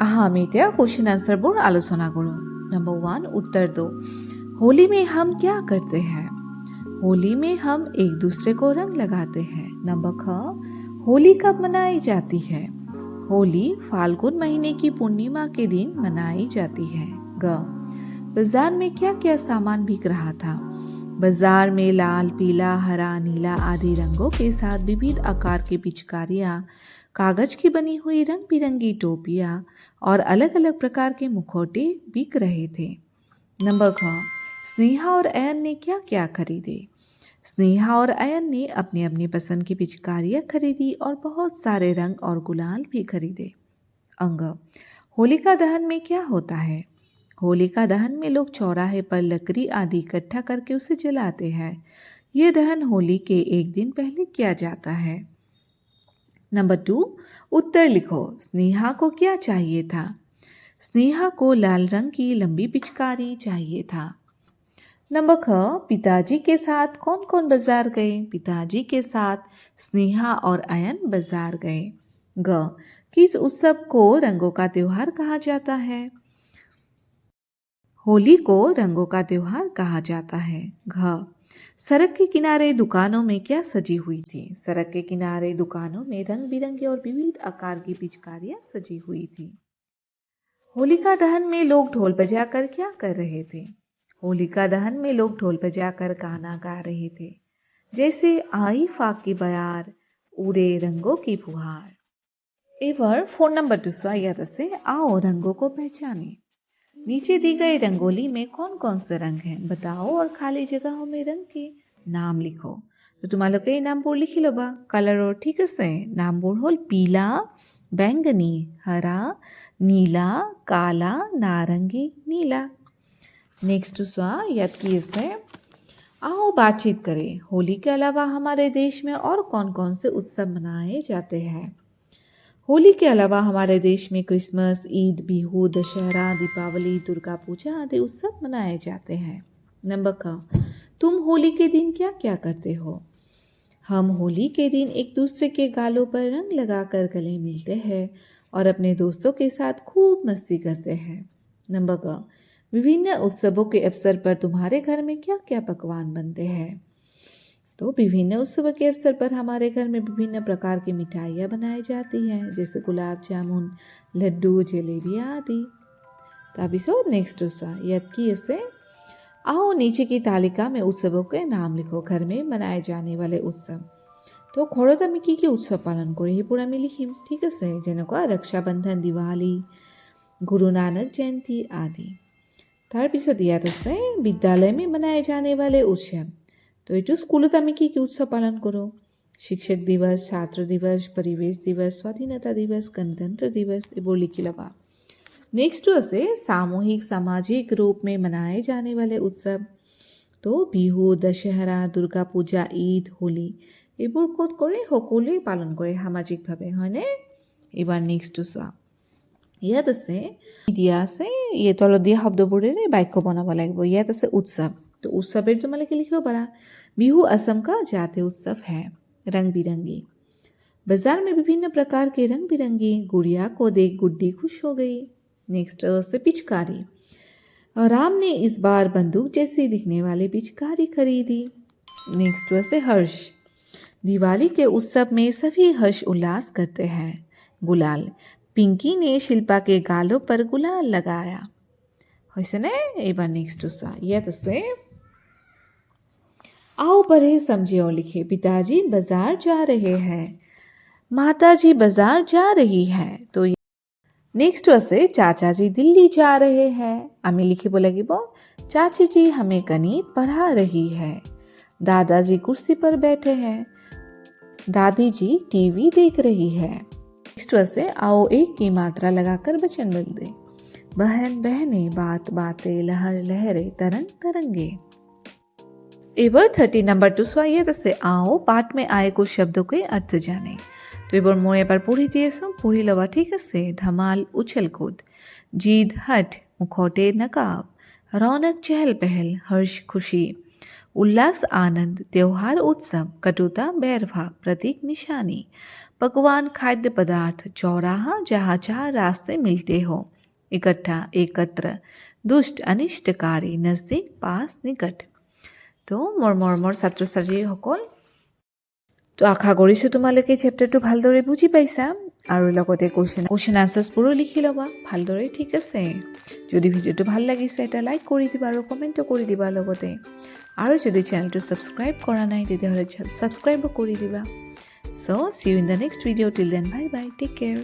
আহা আমি এতিয়া क्वेश्चन आंसरবোৰ আলোচনা কৰোঁ। नंबर 1 उत्तर दो। होली में हम क्या करते हैं? होली में हम एक दूसरे को रंग लगाते हैं। नंबर ख होली कब मनाई जाती है? होली फाल्गुन महीने की पूर्णिमा के दिन मनाई जाती है। ग बाजार में क्या क्या सामान बिक रहा था? बाजार में लाल, पीला, हरा, नीला आदि रंगों के साथ विविध आकार की पिचकारियाँ, कागज की बनी हुई रंग बिरंगी टोपियाँ और अलग अलग प्रकार के मुखौटे बिक रहे थे। नंबर ख स्नेहा और अयन ने क्या क्या खरीदे? स्नेहा और अयन ने अपनी अपनी पसंद की पिचकारियाँ खरीदी और बहुत सारे रंग और गुलाल भी खरीदे। अंग होलिका दहन में क्या होता है? होलिका दहन में लोग चौराहे पर लकड़ी आदि इकट्ठा करके उसे जलाते हैं। यह दहन होली के एक दिन पहले किया जाता है। नंबर 2 उत्तर लिखो। स्नेहा को क्या चाहिए था? स्नेहा को लाल रंग की लंबी पिचकारी चाहिए था। नंबर ख पिताजी के साथ कौन कौन बाजार गए? पिताजी के साथ स्नेहा और अयन बाजार गए। ग किस उत्सव को रंगों का त्योहार कहा जाता है? होली को रंगों का त्योहार कहा जाता है। घ सड़क के किनारे दुकानों में क्या सजी हुई थी? सड़क के किनारे दुकानों में रंग बिरंगी और विविध आकार की पिचकारियां सजी हुई थी। होलिका दहन में लोग ढोल बजाकर क्या कर रहे थे? होलिका दहन में लोग ढोल बजाकर गाना गा रहे थे, जैसे आई फाक की बयार, उड़े रंगों की फुहार। एवर फोन नंबर दूसरा याद से आओ रंगों को पहचाने। नीचे दी गई रंगोली में कौन कौन से रंग हैं बताओ और खाली जगहों में रंग के नाम लिखो। तो তোমালোকে এই নামবোৰ লিখি ল'বা কালাৰৰ, ঠিক আছে। নামবোৰ হ'ল পীলা, बैंगनी, हरा, नीला, काला, नारंगी, नीला। नेक्स्ट दूसरा याद किए से आओ बातचीत करें। होली के अलावा हमारे देश में और कौन कौन से उत्सव मनाए जाते हैं? होली के अलावा हमारे देश में क्रिसमस, ईद, बिहू, दशहरा, दीपावली, दुर्गा पूजा आदि उत्सव मनाए जाते हैं। नंबर का तुम होली के दिन क्या क्या करते हो? हम होली के दिन एक दूसरे के गालों पर रंग लगाकर गले मिलते हैं और अपने दोस्तों के साथ खूब मस्ती करते हैं। नंबर का विभिन्न उत्सवों के अवसर पर तुम्हारे घर में क्या क्या पकवान बनते हैं? तो विभिन्न उत्सव के अवसर पर हमारे घर में विभिन्न प्रकार की मिठाइयाँ बनाई जाती हैं, जैसे गुलाब जामुन, लड्डू, जलेबी आदि। তাৰপিছত नेक्स्ट याद की ऐसे आओ नीचे की तालिका में उत्सवों के नाम लिखो। घर में मनाए जाने वाले उत्सव। तो ঘৰত আমি কি কি উৎসৱ পালন কৰি সেইবোৰ আমি লিখিম, ঠিক আছে। যেনেকুৱা ৰক্ষাবন্ধন, দিৱালী, गुरु नानक जयंती आदि। তাৰপিছত ইয়াত আছে विद्यालय में मनाए जाने वाले उत्सव। तो এইটো স্কুলত আমি কি কি উৎসৱ পালন কৰোঁ? শিক্ষক দিৱস, ছাত্ৰ দিৱস, পৰিৱেশ দিৱস, স্বাধীনতা দিৱস, गणतंत्र दिवस এইবোৰ লিখি ল'বা। नेक्स्ट আছে सामूहिक सामाजिक रूप में मनाए जाने वाले उत्सव। तो बिहू, दशहरा, दुर्गा पूजा, ঈদ, হোলি এইবোৰ ক'ত কৰে? সকলোৱে পালন কৰে সামাজিকভাৱে, হয়নে? এইবাৰ নেক্সটটো চোৱা। ইয়াত আছে দিয়া আছে এই তলত দিয়া শব্দবোৰেৰে বাক্য বনাব লাগিব। ইয়াত আছে उत्सव। तो उत्सवेर তোমালোকে লিখিব পাৰা। बिहू असम का जातीय उत्सव है, रंग बिरंगी। बाजार में विभिन्न प्रकार के रंग बिरंगी गुड़िया को देख गुड्डी खुश हो गई। नेक्स्ट से पिचकारी। राम ने इस बार बंदूक जैसी दिखने वाली पिचकारी खरीदी। नेक्स्ट से हर्ष। दिवाली के उत्सव में सभी हर्ष उल्लास करते हैं। गुलाल। पिंकी ने शिल्पा के गालों पर गुलाल लगाया। होइसेने? एबार नेक्स्ट याद আছে आओ पढ़े, समझे और लिखे। पिताजी बाजार जा रहे हैं, माताजी बाजार जा रही है। तो नेक्स्ट আছে चाचाजी दिल्ली जा रहे हैं। আমি লিখিব লাগিব चाची जी हमें गणित पढ़ा रही है। दादाजी कुर्सी पर बैठे हैं, दादी जी टीवी देख रही है। नेक्स्ट আছে आओ एक की मात्रा लगाकर वचन बदल दे। बहन बहने, बात बातें, लहर लहरे, तरंग तरंगे। एवर 30 नंबर 2 स्वायत আছে आओ पाठ में आए कुछ शब्दों के अर्थ जाने। तो এবার মই এবার পঢ়ি দি আছোঁ, পঢ়ি ল'বা, ঠিক আছে। धमाल उछल कूद, जीद हट, मुखौटे नकाब, रौनक चहल पहल, हर्ष खुशी, उल्लास आनंद, त्योहार उत्सव, कटुता बैरभाग, प्रतीक निशानी, पकवान खाद्य पदार्थ चौराहा जहाँ जहाँ रास्ते मिलते हो इकट्ठा एकत्र दुष्ट अनिष्टकारी नजदीक पास निकट তো মোৰ ছাত্ৰ ছাত্ৰীসকল তো আশা কৰিছোঁ তোমালোকে চেপ্টাৰটো ভালদৰে বুজি পাইছা আৰু লগতে কুৱেশ্যন আনচাৰ্ছবোৰো লিখি ল'বা ভালদৰে ঠিক আছে যদি ভিডিঅ'টো ভাল লাগিছে এটা লাইক কৰি দিবা আৰু কমেণ্টো কৰি দিবা লগতে আৰু যদি চেনেলটো ছাবস্ক্ৰাইব কৰা নাই তেতিয়াহ'লে ছাবস্ক্ৰাইবো কৰি দিবা চ' see you in the next video till then bye bye take care